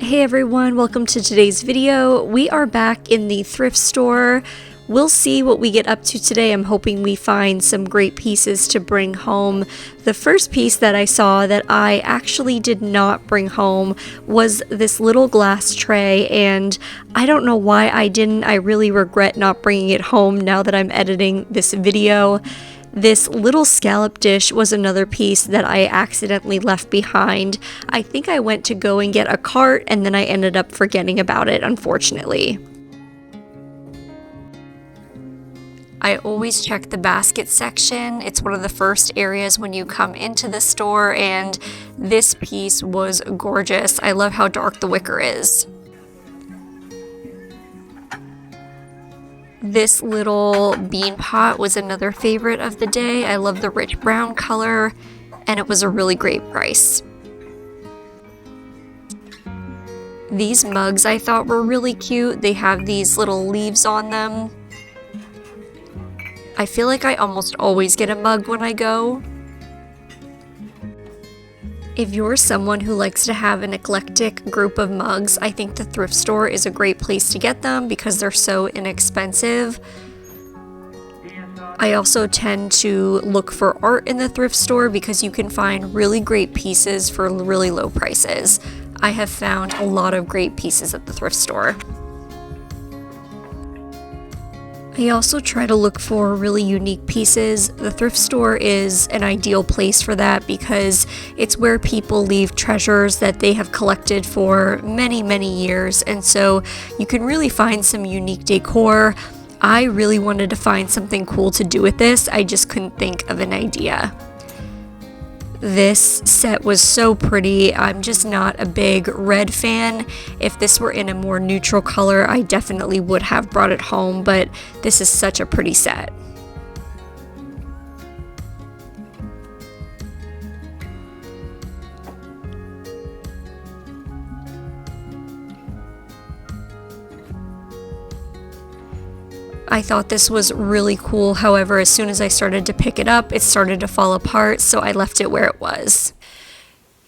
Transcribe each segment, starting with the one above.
Hey everyone, welcome to today's video. We are back in the thrift store. We'll see what we get up to today. I'm hoping we find some great pieces to bring home. The first piece that I saw that I actually did not bring home was this little glass tray, and I don't know why I didn't. I really regret not bringing it home now that I'm editing this video. This little scallop dish was another piece that I accidentally left behind. I think I went to go and get a cart and then I ended up forgetting about it, unfortunately. I always check the basket section. It's one of the first areas when you come into the store, and this piece was gorgeous. I love how dark the wicker is. This little bean pot was another favorite of the day. I love the rich brown color, and it was a really great price. These mugs I thought were really cute. They have these little leaves on them. I feel like I almost always get a mug when I go. If you're someone who likes to have an eclectic group of mugs, I think the thrift store is a great place to get them because they're so inexpensive. I also tend to look for art in the thrift store because you can find really great pieces for really low prices. I have found a lot of great pieces at the thrift store. I also try to look for really unique pieces. The thrift store is an ideal place for that because it's where people leave treasures that they have collected for many, many years, and so you can really find some unique decor. I really wanted to find something cool to do with this. I just couldn't think of an idea. This set was so pretty. I'm just not a big red fan. If this were in a more neutral color, I definitely would have brought it home, but this is such a pretty set. I thought this was really cool. However, as soon as I started to pick it up, it started to fall apart, so I left it where it was.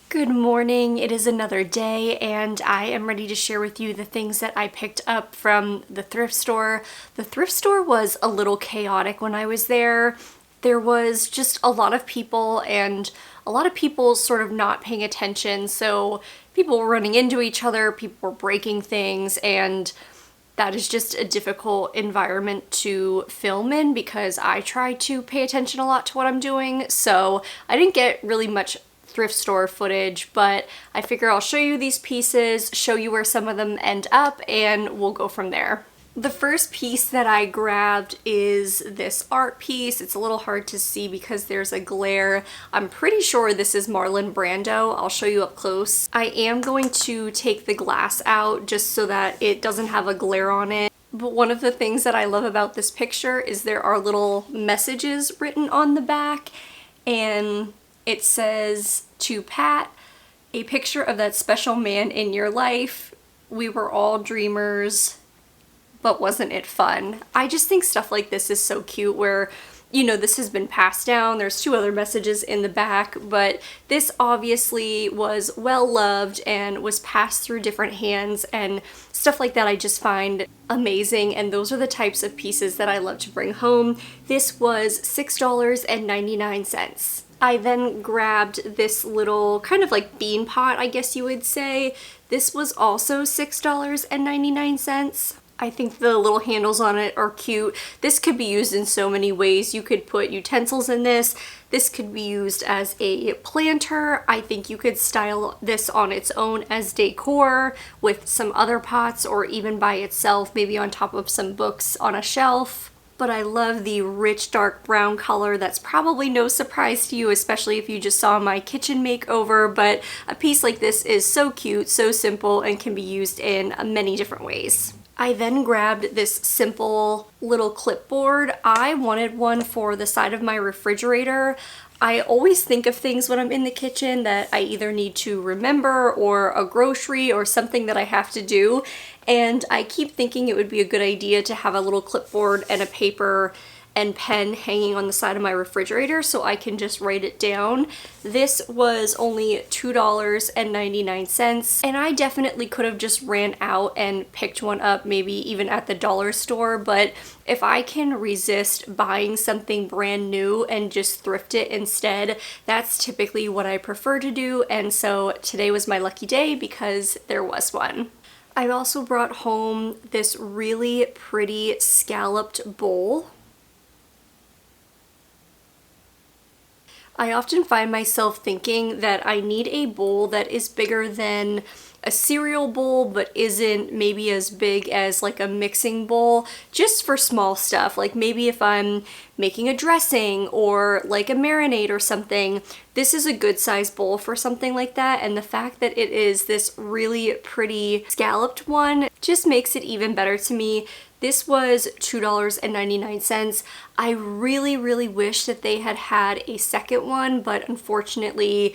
Good morning. It is another day, and I am ready to share with you the things that I picked up from the thrift store. The thrift store was a little chaotic when I was there. There was just a lot of people, and a lot of people sort of not paying attention, so people were running into each other, people were breaking things, and that is just a difficult environment to film in because I try to pay attention a lot to what I'm doing, so I didn't get really much thrift store footage, but I figure I'll show you these pieces, show you where some of them end up, and we'll go from there. The first piece that I grabbed is this art piece. It's a little hard to see because there's a glare. I'm pretty sure this is Marlon Brando. I'll show you up close. I am going to take the glass out just so that it doesn't have a glare on it. But one of the things that I love about this picture is there are little messages written on the back, and it says, "To Pat, a picture of that special man in your life. We were all dreamers. But wasn't it fun?" I just think stuff like this is so cute where, you know, this has been passed down. There's two other messages in the back, but this obviously was well loved and was passed through different hands, and stuff like that I just find amazing, and those are the types of pieces that I love to bring home. This was $6.99. I then grabbed this little kind of like bean pot, I guess you would say. This was also $6.99. I think the little handles on it are cute. This could be used in so many ways. You could put utensils in this. This could be used as a planter. I think you could style this on its own as decor with some other pots, or even by itself, maybe on top of some books on a shelf. But I love the rich dark brown color. That's probably no surprise to you, especially if you just saw my kitchen makeover, but a piece like this is so cute, so simple, and can be used in many different ways. I then grabbed this simple little clipboard. I wanted one for the side of my refrigerator. I always think of things when I'm in the kitchen that I either need to remember, or a grocery, or something that I have to do, and I keep thinking it would be a good idea to have a little clipboard and a paper and pen hanging on the side of my refrigerator so I can just write it down. This was only $2.99, and I definitely could have just ran out and picked one up, maybe even at the dollar store, but if I can resist buying something brand new and just thrift it instead, that's typically what I prefer to do, and so today was my lucky day because there was one. I also brought home this really pretty scalloped bowl. I often find myself thinking that I need a bowl that is bigger than a cereal bowl but isn't maybe as big as like a mixing bowl, just for small stuff. Like maybe if I'm making a dressing or like a marinade or something, this is a good size bowl for something like that, and the fact that it is this really pretty scalloped one just makes it even better to me. This was $2.99. I really wish that they had had a second one, but unfortunately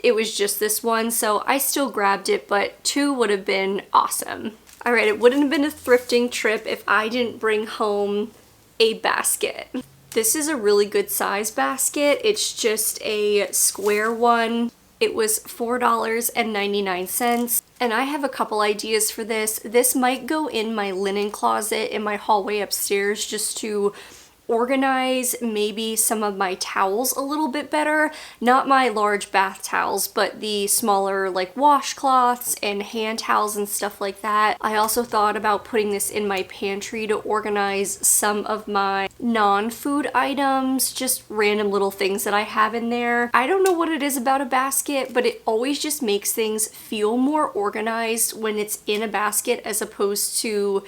it was just this one, so I still grabbed it, but two would have been awesome. Alright, it wouldn't have been a thrifting trip if I didn't bring home a basket. This is a really good size basket. It's just a square one. It was $4.99, and I have a couple ideas for this. This might go in my linen closet in my hallway upstairs just to organize maybe some of my towels a little bit better. Not my large bath towels, but the smaller like washcloths and hand towels and stuff like that. I also thought about putting this in my pantry to organize some of my non-food items, just random little things that I have in there. I don't know what it is about a basket, but it always just makes things feel more organized when it's in a basket as opposed to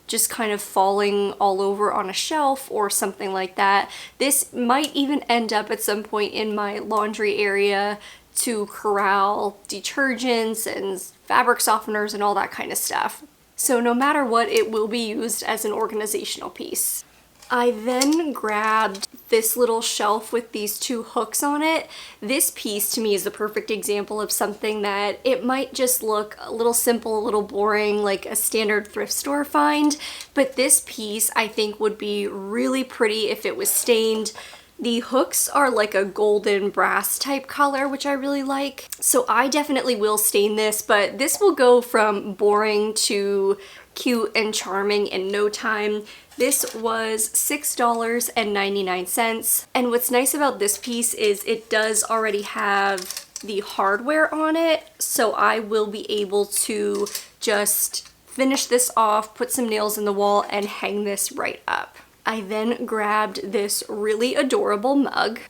just kind of falling all over on a shelf or something like that. This might even end up at some point in my laundry area to corral detergents and fabric softeners and all that kind of stuff. So no matter what, it will be used as an organizational piece. I then grabbed this little shelf with these two hooks on it. This piece to me is the perfect example of something that it might just look a little simple, a little boring, like a standard thrift store find, but this piece I think would be really pretty if it was stained. The hooks are like a golden brass type color, which I really like. So I definitely will stain this, but this will go from boring to cute and charming in no time. This was $6.99, and what's nice about this piece is it does already have the hardware on it, so I will be able to just finish this off, put some nails in the wall, and hang this right up. I then grabbed this really adorable mug.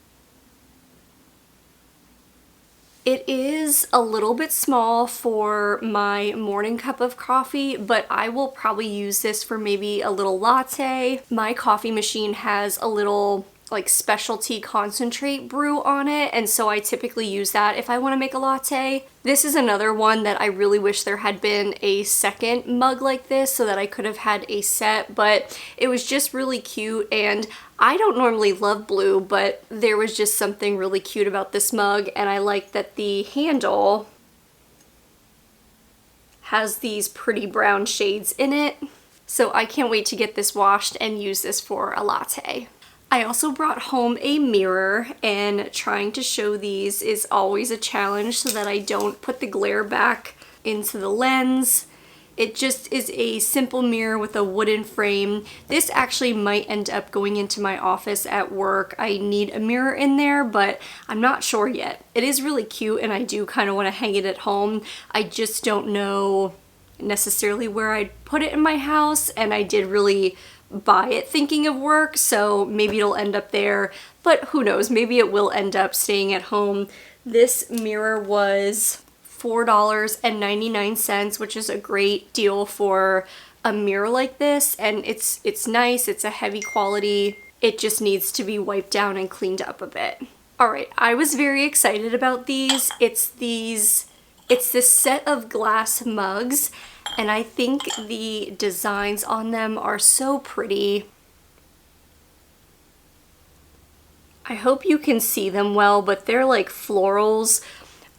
It is a little bit small for my morning cup of coffee, but I will probably use this for maybe a little latte. My coffee machine has a little like specialty concentrate brew on it, and so I typically use that if I want to make a latte. This is another one that I really wish there had been a second mug like this so that I could have had a set, but it was just really cute, and I don't normally love blue, but there was just something really cute about this mug, and I like that the handle has these pretty brown shades in it, so I can't wait to get this washed and use this for a latte. I also brought home a mirror, and trying to show these is always a challenge so that I don't put the glare back into the lens. It just is a simple mirror with a wooden frame. This actually might end up going into my office at work. I need a mirror in there, but I'm not sure yet. It is really cute, and I do kind of want to hang it at home. I just don't know necessarily where I'd put it in my house, and I did really buy it thinking of work, so maybe it'll end up there, but who knows, maybe it will end up staying at home. This mirror was $4.99, which is a great deal for a mirror like this, and it's nice, it's a heavy quality, it just needs to be wiped down and cleaned up a bit. Alright, I was very excited about these. It's this set of glass mugs, and I think the designs on them are so pretty. I hope you can see them well, but they're like florals.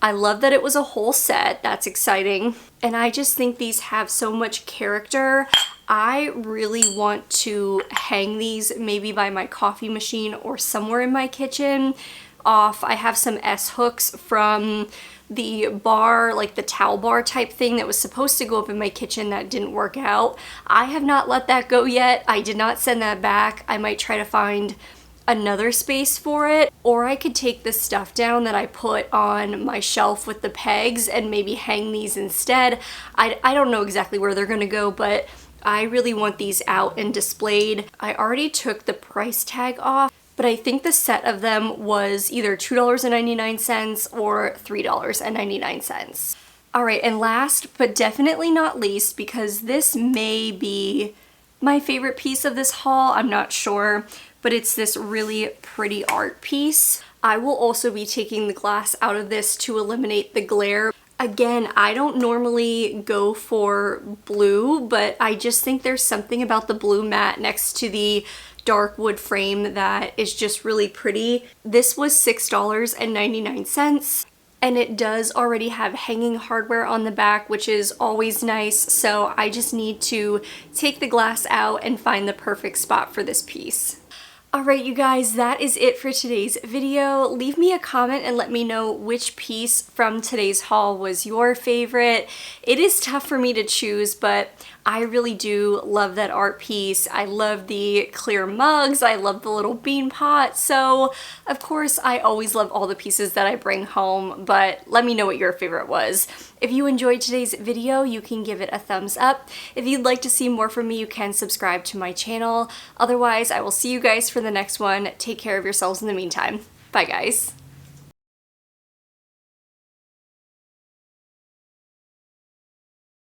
I love that it was a whole set, that's exciting. And I just think these have so much character. I really want to hang these maybe by my coffee machine or somewhere in my kitchen off. I have some S hooks from the bar, like the towel bar type thing that was supposed to go up in my kitchen that didn't work out. I have not let that go yet. I did not send that back. I might try to find another space for it, or I could take the stuff down that I put on my shelf with the pegs and maybe hang these instead. I don't know exactly where they're gonna go, but I really want these out and displayed. I already took the price tag off, but I think the set of them was either $2.99 or $3.99. All right, and last but definitely not least, because this may be my favorite piece of this haul, I'm not sure, but it's this really pretty art piece. I will also be taking the glass out of this to eliminate the glare. Again, I don't normally go for blue, but I just think there's something about the blue mat next to the dark wood frame that is just really pretty. This was $6.99. And it does already have hanging hardware on the back, which is always nice. So I just need to take the glass out and find the perfect spot for this piece. Alright you guys, that is it for today's video. Leave me a comment and let me know which piece from today's haul was your favorite. It is tough for me to choose, but I really do love that art piece. I love the clear mugs, I love the little bean pot, so of course I always love all the pieces that I bring home, but let me know what your favorite was. If you enjoyed today's video, you can give it a thumbs up. If you'd like to see more from me, you can subscribe to my channel. Otherwise, I will see you guys for the next one. Take care of yourselves in the meantime. Bye guys.